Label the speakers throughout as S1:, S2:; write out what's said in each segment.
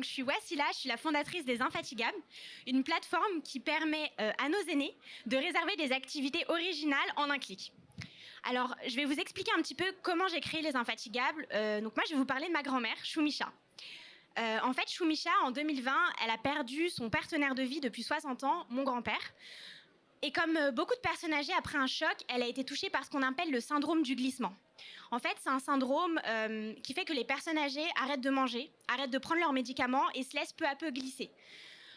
S1: donc je suis Wassila, je suis la fondatrice des Infatigables, une plateforme qui permet à nos aînés de réserver des activités originales en un clic. Alors, je vais vous expliquer un petit peu comment j'ai créé les Infatigables. Donc moi, je vais vous parler de ma grand-mère, Choumicha. En fait, Choumicha, en 2020, elle a perdu son partenaire de vie depuis 60 ans, mon grand-père. Et comme beaucoup de personnes âgées, après un choc, elle a été touchée par ce qu'on appelle le syndrome du glissement. En fait, c'est un syndrome qui fait que les personnes âgées arrêtent de manger, arrêtent de prendre leurs médicaments et se laissent peu à peu glisser.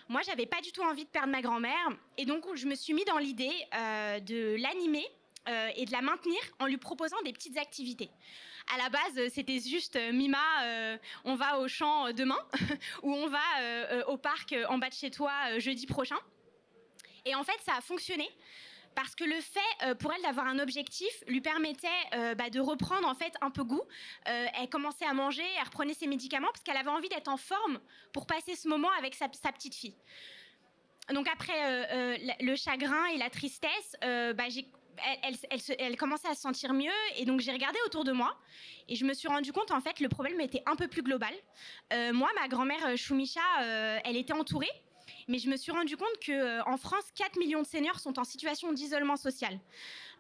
S1: Moi, j'avais pas du tout envie de perdre ma grand-mère et donc je me suis mis dans l'idée de l'animer et de la maintenir en lui proposant des petites activités. À la base, c'était juste Mima, on va au champ demain ou on va au parc en bas de chez toi jeudi prochain. Et en fait, ça a fonctionné parce que le fait pour elle d'avoir un objectif lui permettait de reprendre en fait un peu goût. Elle commençait à manger, elle reprenait ses médicaments parce qu'elle avait envie d'être en forme pour passer ce moment avec sa petite fille. Donc après le chagrin et la tristesse, elle commençait à se sentir mieux et donc j'ai regardé autour de moi et je me suis rendu compte en fait le problème était un peu plus global. Moi, ma grand-mère Choumicha, elle était entourée. Mais je me suis rendu compte qu'en France, 4 millions de seniors sont en situation d'isolement social.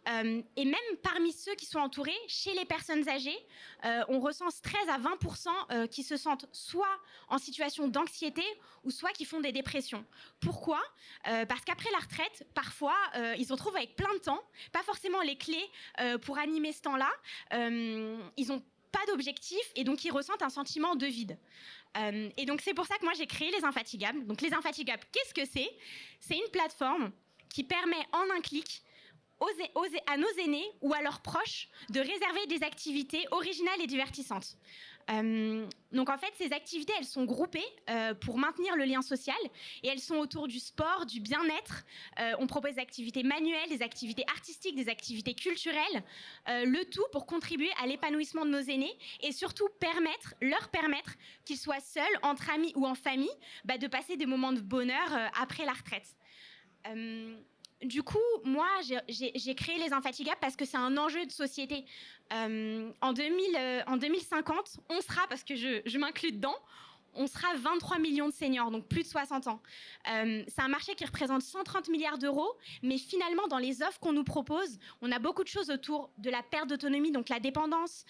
S1: Et même parmi ceux qui sont entourés, chez les personnes âgées, on recense 13 à 20% qui se sentent soit en situation d'anxiété ou soit qui font des dépressions. Pourquoi ? Parce qu'après la retraite, parfois, ils se retrouvent avec plein de temps, pas forcément les clés pour animer ce temps-là. Ils n'ont pas d'objectif et donc ils ressentent un sentiment de vide. Et donc c'est pour ça que moi j'ai créé les Infatigables. Donc les Infatigables, qu'est-ce que c'est ? C'est une plateforme qui permet en un clic à nos aînés ou à leurs proches de réserver des activités originales et divertissantes. Donc en fait, ces activités, elles sont groupées pour maintenir le lien social et elles sont autour du sport, du bien-être. On propose des activités manuelles, des activités artistiques, des activités culturelles, le tout pour contribuer à l'épanouissement de nos aînés et surtout leur permettre qu'ils soient seuls, entre amis ou en famille, de passer des moments de bonheur après la retraite. Du coup, moi, j'ai créé les Infatigables parce que c'est un enjeu de société. En 2050, on sera, parce que je m'inclus dedans, on sera 23 millions de seniors, donc plus de 60 ans. C'est un marché qui représente 130 milliards d'euros, mais finalement, dans les offres qu'on nous propose, on a beaucoup de choses autour de la perte d'autonomie, donc la dépendance,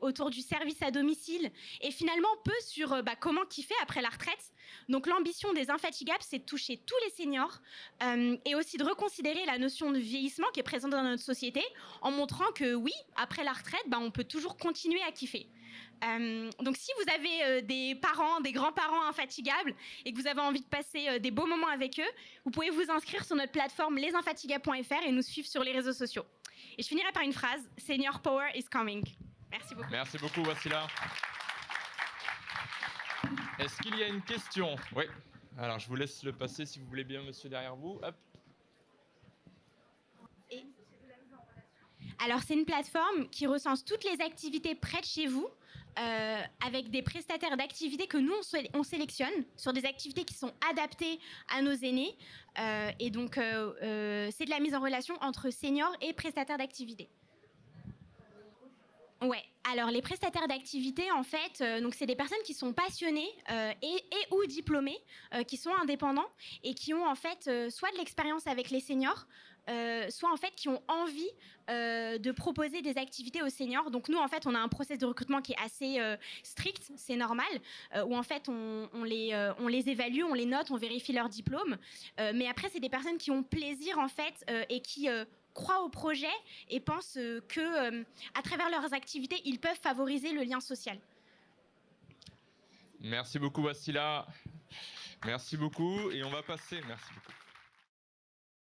S1: autour du service à domicile, et finalement peu sur comment kiffer après la retraite. Donc l'ambition des Infatigables, c'est de toucher tous les seniors et aussi de reconsidérer la notion de vieillissement qui est présente dans notre société, en montrant que oui, après la retraite, on peut toujours continuer à kiffer. Donc si vous avez des parents, des grands-parents infatigables et que vous avez envie de passer des beaux moments avec eux, vous pouvez vous inscrire sur notre plateforme lesinfatigables.fr et nous suivre sur les réseaux sociaux. Et je finirai par une phrase, Senior Power is coming. Merci beaucoup.
S2: Merci beaucoup, Wassila. Est-ce qu'il y a une question ? Oui. Alors, je vous laisse le passer si vous voulez bien, monsieur, derrière vous. Hop.
S1: Alors, c'est une plateforme qui recense toutes les activités près de chez vous, avec des prestataires d'activités que nous, on sélectionne sur des activités qui sont adaptées à nos aînés. Et donc, c'est de la mise en relation entre seniors et prestataires d'activités. Ouais, alors les prestataires d'activité, en fait, donc c'est des personnes qui sont passionnées et ou diplômées, qui sont indépendants et qui ont en fait soit de l'expérience avec les seniors, soit en fait qui ont envie de proposer des activités aux seniors. Donc nous, en fait, on a un process de recrutement qui est assez strict, c'est normal, où en fait on les évalue, on les note, on vérifie leur diplôme. Mais après, c'est des personnes qui ont plaisir en fait et qui croient au projet et pensent que à travers leurs activités, ils peuvent favoriser le lien social.
S2: Merci beaucoup, Wassila. Merci beaucoup. Et on va passer. Merci beaucoup.